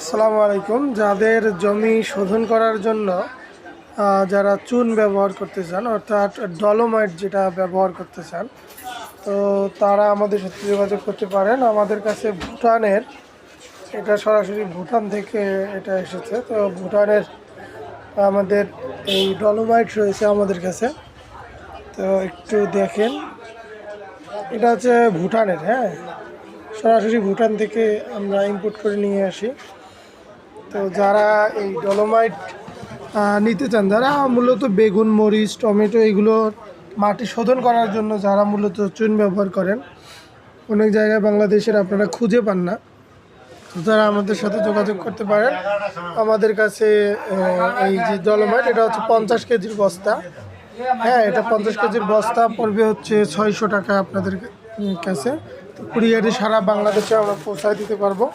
আসসালামু আলাইকুম। যাদের জমি শোধন করার জন্য যারা চুন ব্যবহার করতে চান, অর্থাৎ ডলোমাইট যেটা ব্যবহার করতে চান, তো তারা আমাদের সাথে যোগাযোগ করতে পারেন। আমাদের কাছে ভুটানের, এটা সরাসরি ভুটান থেকে এটা এসেছে। তো ভুটানের আমাদের এই ডলোমাইট রয়েছে আমাদের কাছে। তো একটু দেখেন, এটা হচ্ছে ভুটানের, হ্যাঁ, সরাসরি ভুটান থেকে আমরা ইম্পোর্ট করে নিয়ে আসি। তো যারা এই ডলোমাইট নিতে চান, যারা মূলত বেগুন, মরিচ, টমেটো এগুলো মাটি শোধন করার জন্য যারা মূলত চুন ব্যবহার করেন, অনেক জায়গায় বাংলাদেশের আপনারা খুঁজে পান না, তো তারা আমাদের সাথে যোগাযোগ করতে পারেন। আমাদের কাছে এই যে ডলোমাইট, এটা হচ্ছে 50 কেজির বস্তা। হ্যাঁ, এটা 50 কেজির বস্তা পড়বে হচ্ছে 600 টাকা আপনাদের কাছে। তো কুরিয়ারে সারা বাংলাদেশে আমরা পৌঁছায় দিতে পারবো।